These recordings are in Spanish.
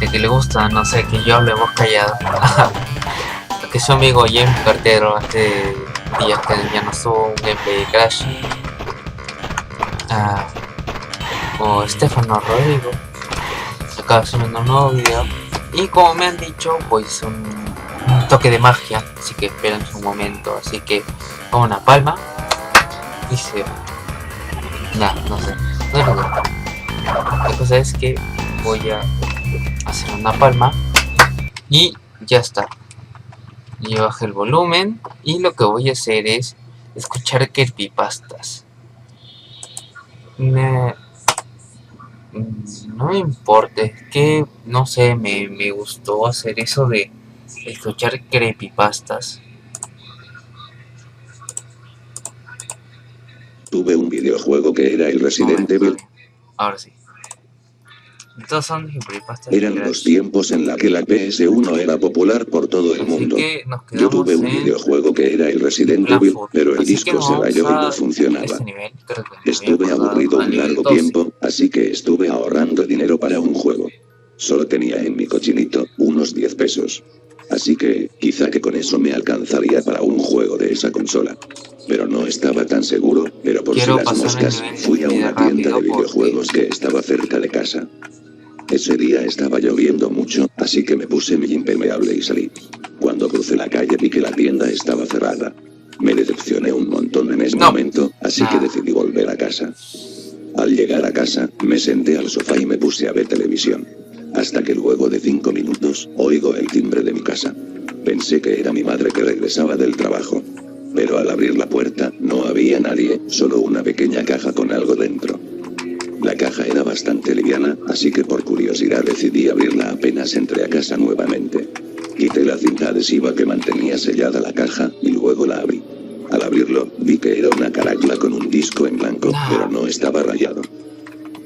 gente que le gusta, no sé, que yo hablemos callado. Que su amigo James Cartero hace días que ya no subo un gameplay de Crash. O Stefano Rodrigo acaba subiendo un nuevo video. Y como me han dicho, pues un toque de magia. Así que esperen un momento. Así que con una palma. Y se... no sé. No es lo que... La cosa es que voy a hacer una palma. Y ya está. Y bajé el volumen. Y lo que voy a hacer es escuchar creepypastas. No me importa, es que no sé, me gustó hacer eso de escuchar creepypastas. Tuve un videojuego que era el Resident Evil. Ahora sí. Todos son creepypastas. Eran los tiempos en la que la PS1 era popular por todo el mundo. Yo tuve un videojuego que era el Resident Evil, pero el disco se rayó y no funcionaba. Estuve aburrido un largo tiempo, así que estuve ahorrando dinero para un juego. Solo tenía en mi cochinito unos 10 pesos. Así que, quizá que con eso me alcanzaría para un juego de esa consola. Pero no estaba tan seguro, pero por si las moscas, fui a una tienda de videojuegos que estaba cerca de casa. Ese día estaba lloviendo mucho, así que me puse mi impermeable y salí. Cuando crucé la calle vi que la tienda estaba cerrada. Me decepcioné un montón en ese momento, así que decidí volver a casa. Al llegar a casa, me senté al sofá y me puse a ver televisión. Hasta que luego de 5 minutos, oigo el timbre de mi casa. Pensé que era mi madre que regresaba del trabajo. Pero al abrir la puerta, no había nadie, solo una pequeña caja con algo dentro. La caja era bastante liviana, así que por curiosidad decidí abrirla apenas entré a casa nuevamente. Quité la cinta adhesiva que mantenía sellada la caja, y luego la abrí. Al abrirlo, vi que era una carátula con un disco en blanco, pero no estaba rayado.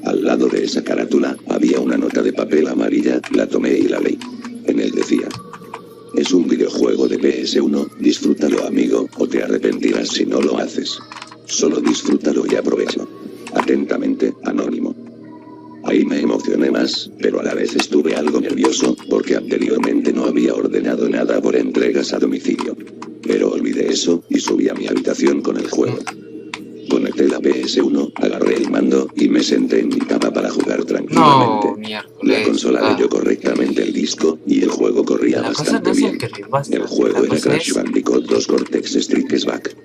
Al lado de esa carátula, había una nota de papel amarilla, la tomé y la leí. En él decía: es un videojuego de PS1, disfrútalo amigo, o te arrepentirás si no lo haces. Solo disfrútalo y aprovechalo. Atentamente, Anónimo. Ahí me emocioné más, pero a la vez estuve algo nervioso, porque anteriormente no había ordenado nada por entregas a domicilio. Pero olvidé eso, y subí a mi habitación con el juego. Conecté la PS1, agarré el mando, y me senté en mi cama para jugar tranquilamente. La consola leyó correctamente el disco, y el juego corría bastante bien. El juego era Crash Bandicoot 2 Cortex Strikes Back.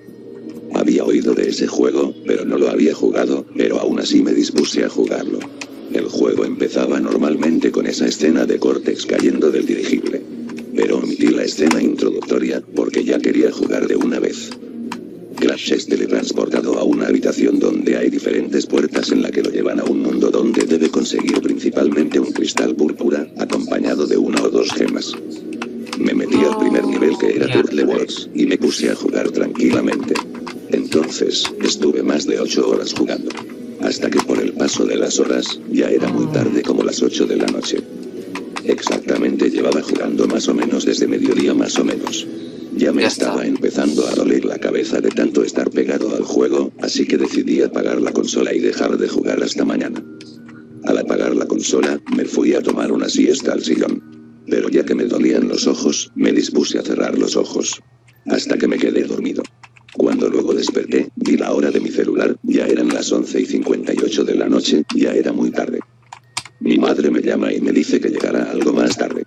Había oído de ese juego, pero no lo había jugado, pero aún así me dispuse a jugarlo. El juego empezaba normalmente con esa escena de Cortex cayendo del dirigible. Pero omití la escena introductoria, porque ya quería jugar de una vez. Crash es teletransportado a una habitación donde hay diferentes puertas en la que lo llevan a un mundo donde debe conseguir principalmente un cristal púrpura, acompañado de 1 o 2 gemas. Me metí al primer nivel que era Turtle Wars, y me puse a jugar tranquilamente. Entonces, estuve más de 8 horas jugando. Hasta que por el paso de las horas, ya era muy tarde como las 8 de la noche. Exactamente llevaba jugando más o menos desde mediodía más o menos. Ya me estaba empezando a doler la cabeza de tanto estar pegado al juego, así que decidí apagar la consola y dejar de jugar hasta mañana. Al apagar la consola, me fui a tomar una siesta al sillón. Pero ya que me dolían los ojos, me dispuse a cerrar los ojos. Hasta que me quedé dormido. Cuando luego desperté, vi la hora de mi celular, ya eran las 11:58 de la noche, ya era muy tarde. Mi madre me llama y me dice que llegará algo más tarde.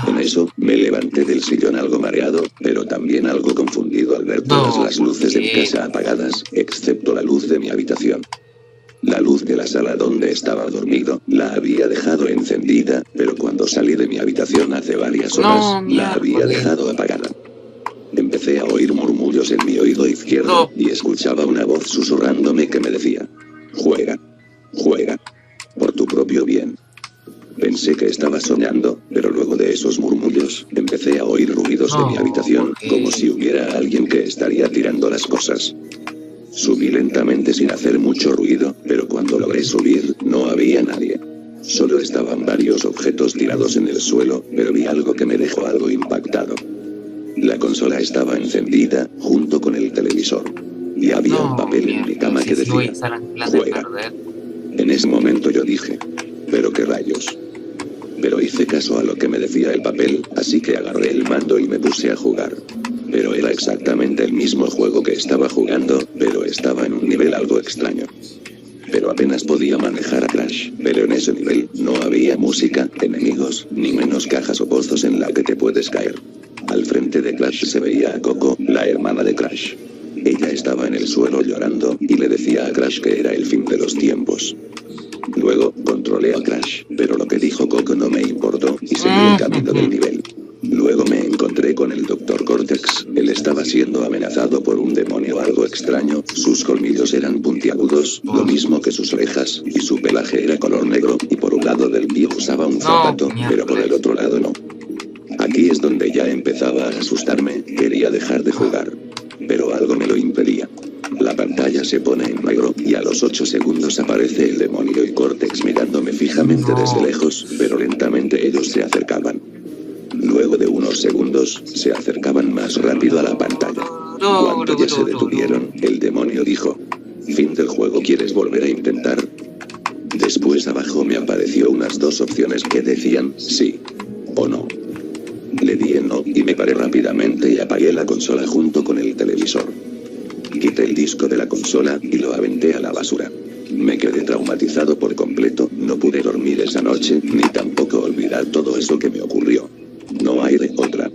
En eso, me levanté del sillón algo mareado, pero también algo confundido al ver todas las luces de mi casa apagadas, excepto la luz de mi habitación. La luz de la sala donde estaba dormido, la había dejado encendida, pero cuando salí de mi habitación hace varias horas, la había dejado apagada. Empecé a oír murmullos en mi oído izquierdo, y escuchaba una voz susurrándome que me decía: juega, juega, por tu propio bien. Pensé que estaba soñando, pero luego de esos murmullos, empecé a oír ruidos de mi habitación, como si hubiera alguien que estaría tirando las cosas. Subí lentamente sin hacer mucho ruido, pero cuando logré subir, no había nadie. Solo estaban varios objetos tirados en el suelo, pero vi algo que me dejó algo impactado. La consola estaba encendida, junto con el televisor. Y había un papel en mi cama que decía: juega. En ese momento yo dije: ¿pero qué rayos? pero hice caso a lo que me decía el papel, así que agarré el mando y me puse a jugar. Pero era exactamente el mismo juego que estaba jugando, pero estaba en un nivel algo extraño. Pero apenas podía manejar a Crash, pero en ese nivel no había música, enemigos, ni menos cajas o pozos en la que te puedes caer. Al frente de Crash se veía a Coco, la hermana de Crash. Ella estaba en el suelo llorando, y le decía a Crash que era el fin de los tiempos. Luego, controlé a Crash, pero lo que dijo Coco no me importó, y seguí el camino del nivel. Luego me encontré con el Dr. Cortex, él estaba siendo amenazado por un demonio algo extraño, sus colmillos eran puntiagudos, lo mismo que sus orejas, y su pelaje era color negro, y por un lado del pie usaba un zapato, pero por el otro lado no. Aquí es donde ya empezaba a asustarme, quería dejar de jugar. Pero algo me lo impedía. La pantalla se pone en negro, y a los 8 segundos aparece el demonio y Cortex mirándome fijamente desde lejos, pero lentamente ellos se acercaban. Luego de unos segundos, se acercaban más rápido a la pantalla. Cuando ya se detuvieron, el demonio dijo: «Fin del juego, ¿quieres volver a intentar?». Después abajo me apareció unas 2 opciones que decían sí o no. Le di en no, y me paré rápidamente y apagué la consola junto con el televisor. Quité el disco de la consola, y lo aventé a la basura. Me quedé traumatizado por completo, no pude dormir esa noche, ni tampoco olvidar todo eso que me ocurrió. No hay de otra.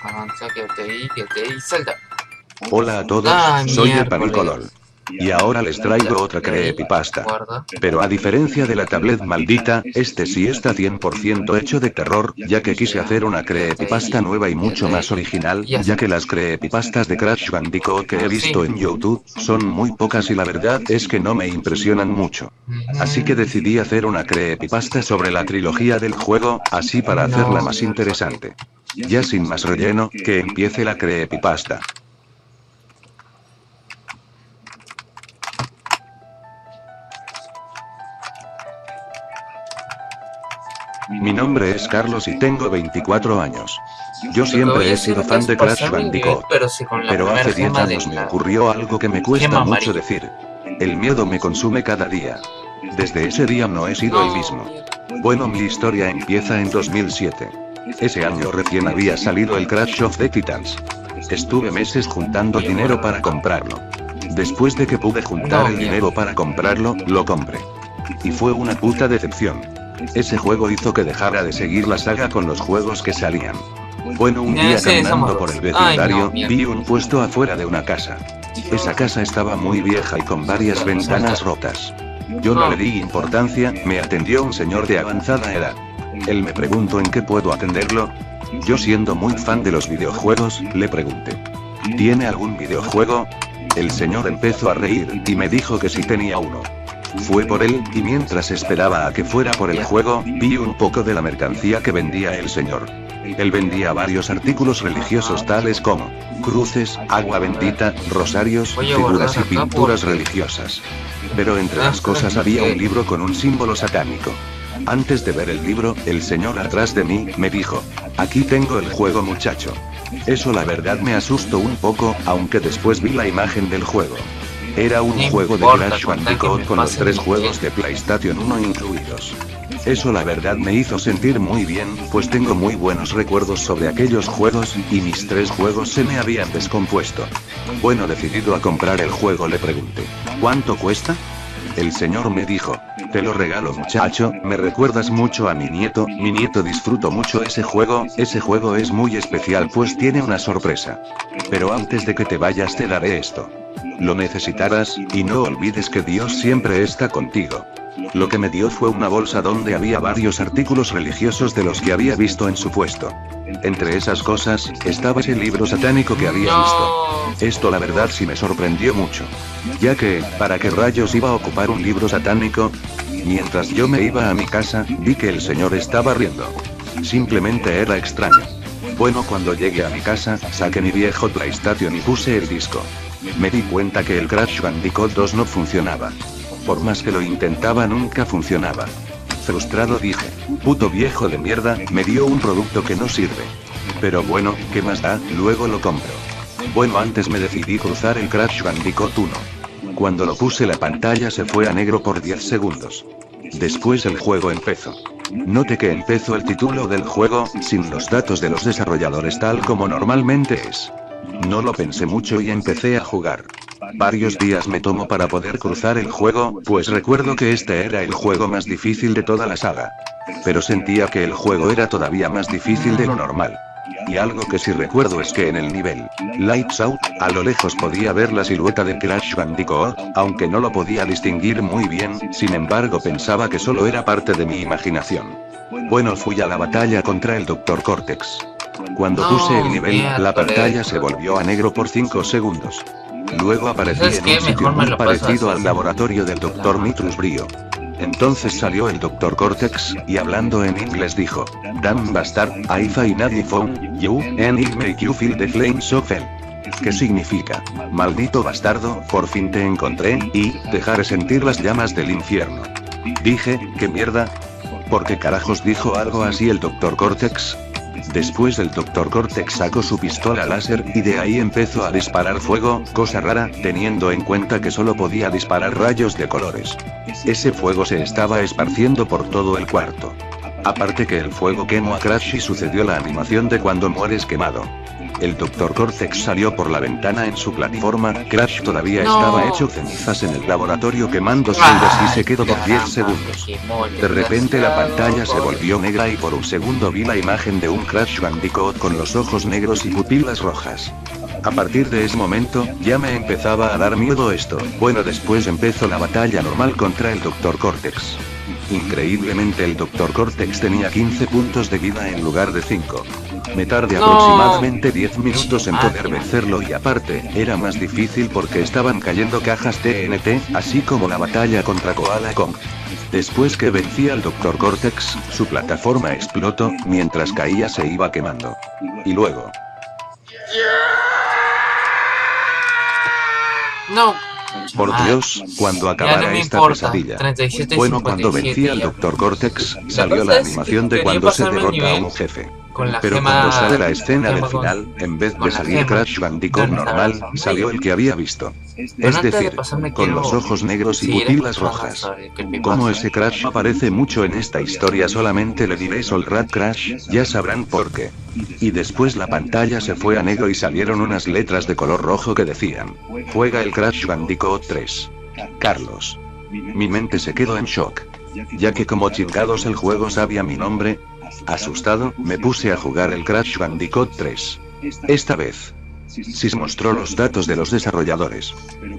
Avanza, quédate ahí, salta. Hola a todos, soy el Panicolol. Y ahora les traigo otra creepypasta. Pero a diferencia de la tablet maldita, este sí está 100% hecho de terror, ya que quise hacer una creepypasta nueva y mucho más original, ya que las creepypastas de Crash Bandicoot que he visto en YouTube son muy pocas y la verdad es que no me impresionan mucho. Así que decidí hacer una creepypasta sobre la trilogía del juego, así para hacerla más interesante. Ya sin más relleno, que empiece la creepypasta. Mi nombre es Carlos y tengo 24 años. Yo siempre he sido fan de Crash Bandicoot, pero hace 10 años me ocurrió algo que me cuesta mucho decir. El miedo me consume cada día. Desde ese día no he sido el mismo. Bueno, mi historia empieza en 2007. Ese año recién había salido el Crash of the Titans. Estuve meses juntando dinero para comprarlo. Después de que pude juntar el dinero para comprarlo, lo compré. Y fue una puta decepción. Ese juego hizo que dejara de seguir la saga con los juegos que salían. Bueno, un día caminando por el vecindario, vi un puesto afuera de una casa. Esa casa estaba muy vieja y con varias ventanas rotas. Yo no le di importancia, me atendió un señor de avanzada edad. Él me preguntó en qué puedo atenderlo. Yo, siendo muy fan de los videojuegos, le pregunté: ¿tiene algún videojuego? El señor empezó a reír, y me dijo que sí tenía uno. Fue por él, y mientras esperaba a que fuera por el juego, vi un poco de la mercancía que vendía el señor. Él vendía varios artículos religiosos tales como cruces, agua bendita, rosarios, figuras y pinturas religiosas. Pero entre las cosas había un libro con un símbolo satánico. Antes de ver el libro, el señor atrás de mí me dijo: «Aquí tengo el juego, muchacho». Eso la verdad me asustó un poco, aunque después vi la imagen del juego. Era un juego de Crash Bandicoot con los 3 juegos de PlayStation 1 incluidos. Eso la verdad me hizo sentir muy bien, pues tengo muy buenos recuerdos sobre aquellos juegos, y mis 3 juegos se me habían descompuesto. Bueno, decidido a comprar el juego, le pregunté: ¿cuánto cuesta? El señor me dijo: «Te lo regalo, muchacho, me recuerdas mucho a mi nieto disfruto mucho ese juego es muy especial pues tiene una sorpresa. Pero antes de que te vayas te daré esto. Lo necesitarás, y no olvides que Dios siempre está contigo». Lo que me dio fue una bolsa donde había varios artículos religiosos de los que había visto en su puesto. Entre esas cosas, estaba ese libro satánico que había visto. Esto la verdad sí me sorprendió mucho. Ya que, ¿para qué rayos iba a ocupar un libro satánico? Mientras yo me iba a mi casa, vi que el señor estaba riendo. Simplemente era extraño. Bueno, cuando llegué a mi casa, saqué mi viejo PlayStation y puse el disco. Me di cuenta que el Crash Bandicoot 2 no funcionaba. Por más que lo intentaba nunca funcionaba. Frustrado dije, puto viejo de mierda, me dio un producto que no sirve. Pero bueno, ¿qué más da? Luego lo compro. Bueno, antes me decidí cruzar el Crash Bandicoot 1. Cuando lo puse la pantalla se fue a negro por 10 segundos. Después el juego empezó. Note que empezó el título del juego, sin los datos de los desarrolladores tal como normalmente es. No lo pensé mucho y empecé a jugar. Varios días me tomó para poder cruzar el juego, pues recuerdo que este era el juego más difícil de toda la saga. Pero sentía que el juego era todavía más difícil de lo normal. Y algo que sí recuerdo es que en el nivel Lights Out, a lo lejos podía ver la silueta de Crash Bandicoot, aunque no lo podía distinguir muy bien, sin embargo pensaba que solo era parte de mi imaginación. Bueno, fui a la batalla contra el Dr. Cortex. Cuando puse el nivel, la pantalla se volvió a negro por 5 segundos. Luego aparecí en un sitio muy parecido al laboratorio del Dr. Nitrus Brio. Entonces salió el Dr. Cortex, y hablando en inglés dijo, "Damn bastard, I finally found you, and it make you feel the flames of hell". ¿Qué significa? Maldito bastardo, por fin te encontré, y dejaré sentir las llamas del infierno. Dije, ¿qué mierda? ¿Por qué carajos dijo algo así el Dr. Cortex? Después el Dr. Cortex sacó su pistola láser, y de ahí empezó a disparar fuego, cosa rara, teniendo en cuenta que solo podía disparar rayos de colores. Ese fuego se estaba esparciendo por todo el cuarto. Aparte que el fuego quemó a Crash y sucedió la animación de cuando mueres quemado. El Dr. Cortex salió por la ventana en su plataforma, Crash todavía estaba hecho cenizas en el laboratorio quemando celdas y se quedó por 10 segundos. De repente la pantalla se volvió negra y por un segundo vi la imagen de un Crash Bandicoot con los ojos negros y pupilas rojas. A partir de ese momento, ya me empezaba a dar miedo esto. Bueno, después empezó la batalla normal contra el Dr. Cortex. Increíblemente el Dr. Cortex tenía 15 puntos de vida en lugar de 5. Me tardé aproximadamente 10 minutos en poder vencerlo y aparte, era más difícil porque estaban cayendo cajas TNT, así como la batalla contra Koala Kong. Después que vencí al Dr. Cortex, su plataforma explotó, mientras caía se iba quemando. Y luego... No. Por Dios, cuando acabara esta pesadilla. 37, bueno, cuando vencí al Dr. Cortex, salió la animación de cuando se derrota a un jefe. Pero cuando sale la escena del final, en vez de salir Crash Bandicoot normal, salió el que había visto. Es decir, con los ojos negros y pupilas rojas. Como ese Crash aparece mucho en esta historia, solamente le diré Soul Rat Crash, ya sabrán por qué. Y después la pantalla se fue a negro y salieron unas letras de color rojo que decían, "Juega el Crash Bandicoot 3. Carlos". Mi mente se quedó en shock. Ya que como chingados el juego sabía mi nombre. Asustado, me puse a jugar el Crash Bandicoot 3. Esta vez, SIS mostró los datos de los desarrolladores.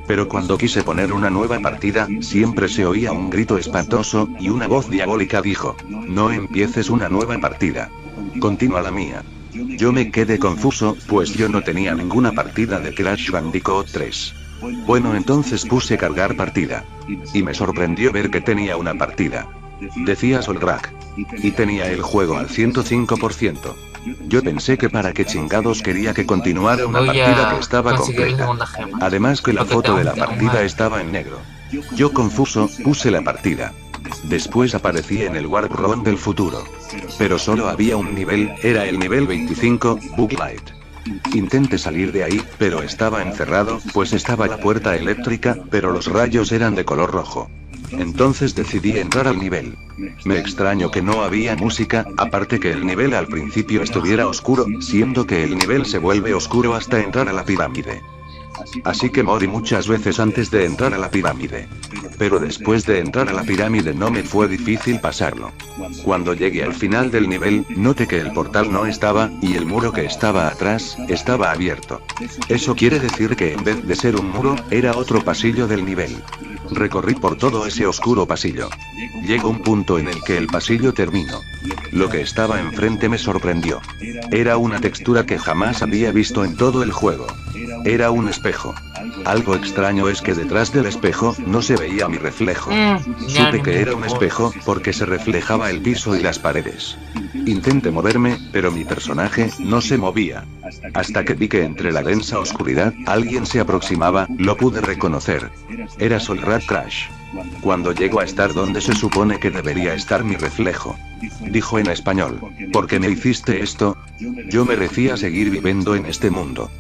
Pero cuando quise poner una nueva partida, siempre se oía un grito espantoso, y una voz diabólica dijo, "No empieces una nueva partida. Continúa la mía". Yo me quedé confuso, pues yo no tenía ninguna partida de Crash Bandicoot 3. Bueno, entonces puse cargar partida. Y me sorprendió ver que tenía una partida. Decía Solrak. Y tenía el juego al 105%. Yo pensé que para qué chingados quería que continuara una partida que estaba completa. Además que la foto de la partida estaba en negro. Yo confuso, puse la partida. Después aparecí en el Warp Room del futuro. Pero solo había un nivel, era el nivel 25, Booglight. Intenté salir de ahí, pero estaba encerrado, pues estaba la puerta eléctrica, pero los rayos eran de color rojo. Entonces decidí entrar al nivel. Me extraño que no había música, aparte que el nivel al principio estuviera oscuro, siendo que el nivel se vuelve oscuro hasta entrar a la pirámide. Así que morí muchas veces antes de entrar a la pirámide. Pero después de entrar a la pirámide no me fue difícil pasarlo. Cuando llegué al final del nivel, noté que el portal no estaba, y el muro que estaba atrás, estaba abierto. Eso quiere decir que en vez de ser un muro, era otro pasillo del nivel. Recorrí por todo ese oscuro pasillo. Llegó un punto en el que el pasillo terminó. Lo que estaba enfrente me sorprendió. Era una textura que jamás había visto en todo el juego. Era un espejo. Algo extraño es que detrás del espejo no se veía mi reflejo. Supe que era un espejo porque se reflejaba el piso y las paredes. Intenté moverme, pero mi personaje no se movía. Hasta que vi que entre la densa oscuridad alguien se aproximaba, lo pude reconocer. Era Soul Rat Crash. Cuando llego a estar donde se supone que debería estar mi reflejo. Dijo en español, ¿por qué me hiciste esto? Yo merecía seguir viviendo en este mundo.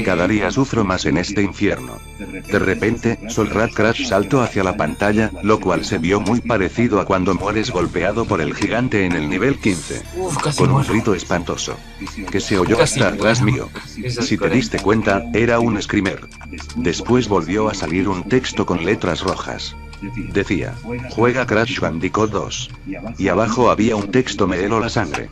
Cada día sufro más en este infierno. De repente, Solrat Crash saltó hacia la pantalla, lo cual se vio muy parecido a cuando mueres golpeado por el gigante en el nivel 15. Con un grito espantoso. Que se oyó hasta atrás mío. Si te diste cuenta, era un screamer. Después volvió a salir un texto con letras rojas. Decía, juega Crash Bandicoot 2. Y abajo había un texto me heló la sangre.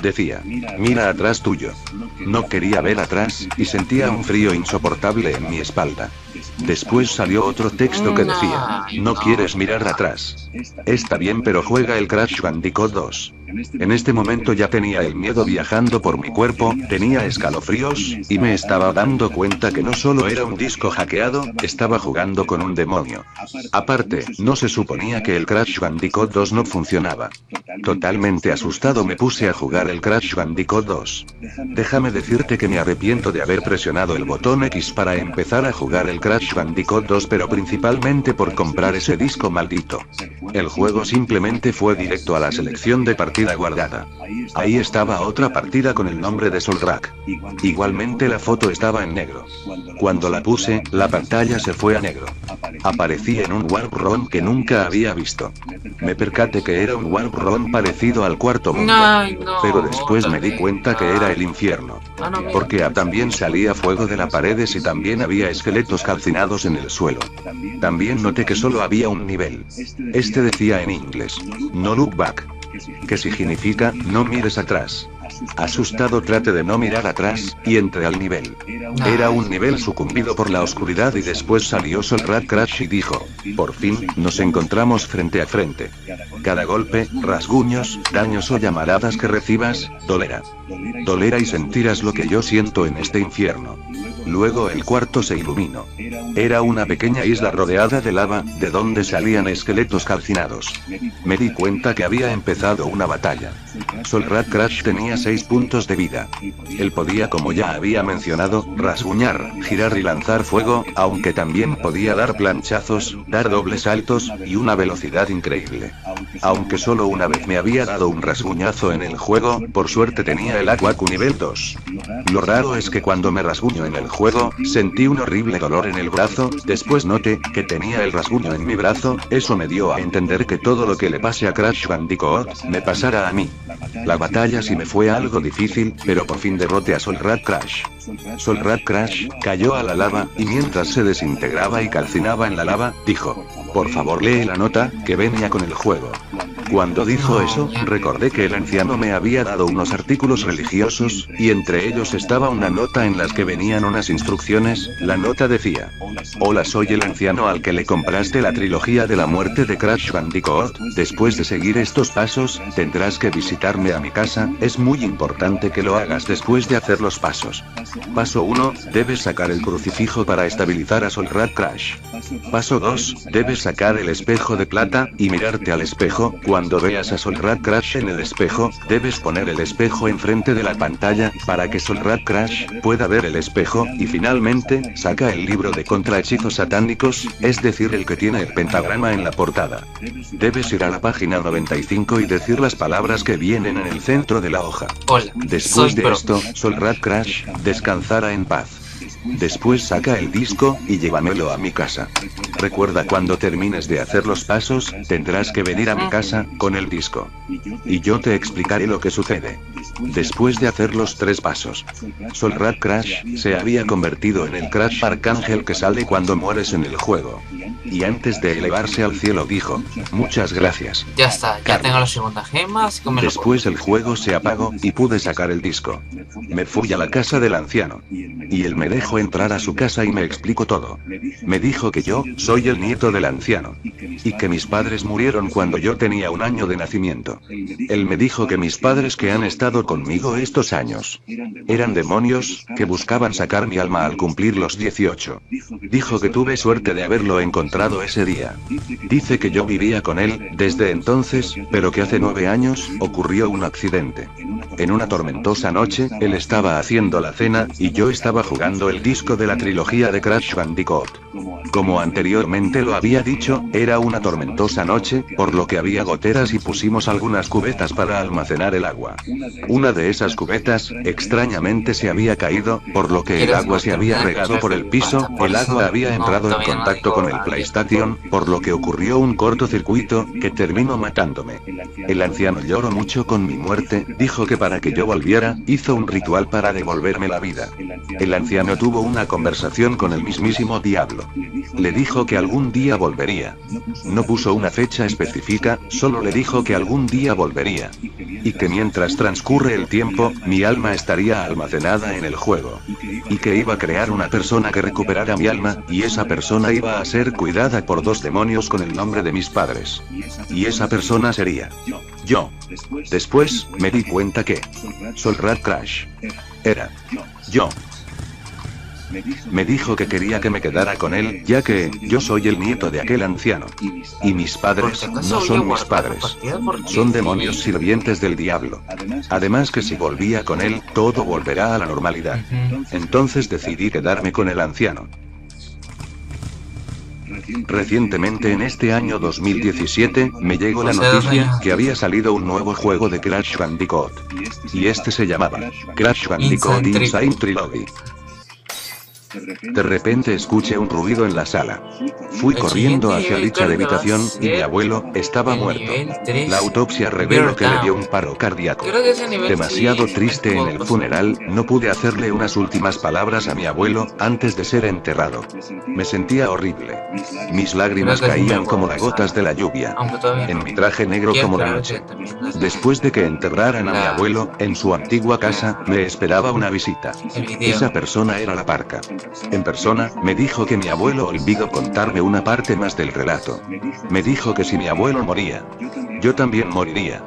Decía, mira atrás tuyo. No quería ver atrás, y sentía un frío insoportable en mi espalda. Después salió otro texto que decía, no quieres mirar atrás. Está bien, pero juega el Crash Bandicoot 2. En este momento ya tenía el miedo viajando por mi cuerpo, tenía escalofríos, y me estaba dando cuenta que no solo era un disco hackeado, estaba jugando con un demonio. Aparte, no se suponía que el Crash Bandicoot 2 no funcionaba. Totalmente asustado me puse a jugar el Crash Bandicoot 2. Déjame decirte que me arrepiento de haber presionado el botón X para empezar a jugar el Crash Bandicoot 2, pero principalmente por comprar ese disco maldito. El juego simplemente fue directo a la selección de partida guardada. Ahí estaba otra partida con el nombre de Solrak. Igualmente la foto estaba en negro. Cuando la puse, la pantalla se fue a negro. Aparecí en un Warp Room que nunca había visto. Me percaté que era un Warp Room parecido al cuarto mundo. Pero después me di cuenta que era el infierno. Porque también salía fuego de las paredes y también había esqueletos calcinados en el suelo. También noté que solo había un nivel. Este decía en inglés, no look back. Que significa, no mires atrás. Asustado traté de no mirar atrás, y entré al nivel. Era un nivel sucumbido por la oscuridad y después salió Solrat Crash y dijo, por fin, nos encontramos frente a frente. Cada golpe, rasguños, daños o llamaradas que recibas, dolerá. Dolerá y sentirás lo que yo siento en este infierno. Luego el cuarto se iluminó. Era una pequeña isla rodeada de lava, de donde salían esqueletos calcinados. Me di cuenta que había empezado una batalla. Solrat Crash tenía 6 puntos de vida. Él podía, como ya había mencionado, rasguñar, girar y lanzar fuego, aunque también podía dar planchazos, dar dobles saltos, y una velocidad increíble. Aunque solo una vez me había dado un rasguñazo en el juego, por suerte tenía el Aquacu nivel 2. Lo raro es que cuando me rasguño en el juego, sentí un horrible dolor en el brazo, después noté que tenía el rasguño en mi brazo, eso me dio a entender que todo lo que le pase a Crash Bandicoot, me pasara a mí. La batalla sí me fue algo difícil, pero por fin derroté a Solrat Crash. Solrat Crash cayó a la lava, y mientras se desintegraba y calcinaba en la lava, dijo, por favor lee la nota, que venía con el juego. Cuando dijo eso, recordé que el anciano me había dado unos artículos religiosos, y entre ellos estaba una nota en las que venían unas instrucciones. La nota decía, hola, soy el anciano al que le compraste la trilogía de la muerte de Crash Bandicoot. Después de seguir estos pasos, tendrás que visitarme a mi casa, es muy importante que lo hagas después de hacer los pasos. Paso 1, debes sacar el crucifijo para estabilizar a Solrat Crash. Paso 2, debes sacar el espejo de plata, y mirarte al espejo. Cuando veas a Solrat Crash en el espejo, debes poner el espejo enfrente de la pantalla, para que Solrat Crash pueda ver el espejo, y finalmente, saca el libro de contrahechizos satánicos, es decir el que tiene el pentagrama en la portada. Debes ir a la página 95 y decir las palabras que vienen en el centro de la hoja. Después de esto, Solrat Crash descansará en paz. Después saca el disco, y llévamelo a mi casa. Recuerda, cuando termines de hacer los pasos, tendrás que venir a mi casa, con el disco. Y yo te explicaré lo que sucede. Después de hacer los 3 pasos, Solrat Crash se había convertido en el Crash Arcángel que sale cuando mueres en el juego. Y antes de elevarse al cielo dijo, muchas gracias. Ya está, ya tengo la segunda gema. Después el juego se apagó, y pude sacar el disco. Me fui a la casa del anciano. Y él me dejó entrar a su casa y me explicó todo. Me dijo que yo soy el nieto del anciano. Y que mis padres murieron cuando yo tenía 1 año de nacimiento. Él me dijo que mis padres que han estado conmigo estos años eran demonios, que buscaban sacar mi alma al cumplir los 18. Dijo que tuve suerte de haberlo encontrado ese día. Dice que yo vivía con él desde entonces, pero que hace 9 años ocurrió un accidente. En una tormentosa noche, él estaba haciendo la cena, y yo estaba jugando el disco de la trilogía de Crash Bandicoot. Como anteriormente lo había dicho, era una tormentosa noche, por lo que había goteras y pusimos algunas cubetas para almacenar el agua. Una de esas cubetas, extrañamente se había caído, por lo que el agua se había regado por el piso, el agua había entrado en contacto con el PlayStation, por lo que ocurrió un cortocircuito, que terminó matándome. El anciano lloró mucho con mi muerte, dijo que para que yo volviera, hizo un ritual para devolverme la vida. El anciano tuvo una conversación con el mismísimo diablo. Le dijo que algún día volvería. No puso una fecha específica, solo le dijo que algún día volvería. Y que mientras transcurre el tiempo, mi alma estaría almacenada en el juego. Y que iba a crear una persona que recuperara mi alma, y esa persona iba a ser cuidada por 2 demonios con el nombre de mis padres. Y esa persona sería yo. Después, me di cuenta que Soul Rat Crash era yo. Me dijo que quería que me quedara con él, ya que yo soy el nieto de aquel anciano. Y mis padres no son mis padres. Son demonios sirvientes del diablo. Además que si volvía con él, todo volverá a la normalidad. Entonces decidí quedarme con el anciano. Recientemente en este año 2017, me llegó la noticia que había salido un nuevo juego de Crash Bandicoot. Y este se llamaba Crash Bandicoot Insane Trilogy. De repente escuché un ruido en la sala. Fui corriendo hacia dicha habitación, y mi abuelo estaba muerto. La autopsia reveló que le dio un paro cardíaco. Demasiado triste en el funeral, no pude hacerle unas últimas palabras a mi abuelo, antes de ser enterrado. Me sentía horrible. Mis lágrimas caían como las gotas de la lluvia. En mi traje negro como la noche. Después de que enterraran a mi abuelo, en su antigua casa, me esperaba una visita. Esa persona era la parca. En persona, me dijo que mi abuelo olvidó contarme una parte más del relato. Me dijo que si mi abuelo moría, yo también moriría.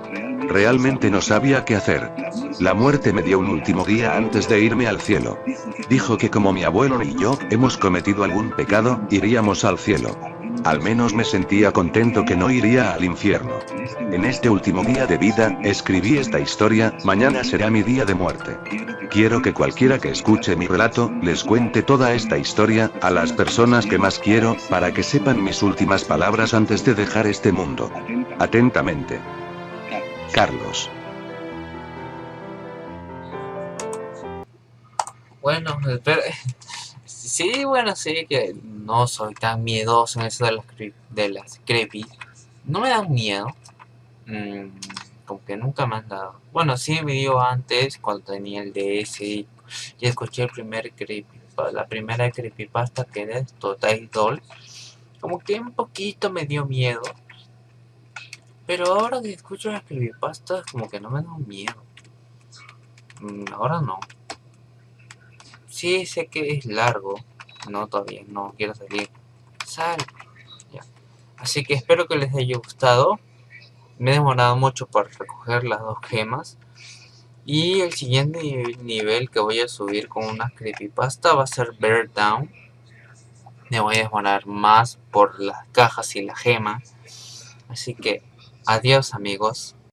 Realmente no sabía qué hacer. La muerte me dio un último día antes de irme al cielo. Dijo que como mi abuelo y yo hemos cometido algún pecado, iríamos al cielo. Al menos me sentía contento que no iría al infierno. En este último día de vida, escribí esta historia, mañana será mi día de muerte. Quiero que cualquiera que escuche mi relato, les cuente toda esta historia, a las personas que más quiero, para que sepan mis últimas palabras antes de dejar este mundo. Atentamente. Carlos. Bueno, espera. Sí, bueno, sí que no soy tan miedoso en eso de las creepy. No me dan miedo. Como que nunca me han dado. Bueno, sí me dio antes cuando tenía el DS y escuché el primer la primera creepypasta que era Total Doll. Como que un poquito me dio miedo. Pero ahora que escucho las creepypastas como que no me dan miedo. Ahora no. Sí, sé que es largo. No, todavía no quiero salir. Ya. Así que espero que les haya gustado. Me he demorado mucho para recoger las 2 gemas. Y el siguiente nivel que voy a subir con una creepypasta va a ser Bear Down. Me voy a demorar más por las cajas y la gema. Así que adiós amigos.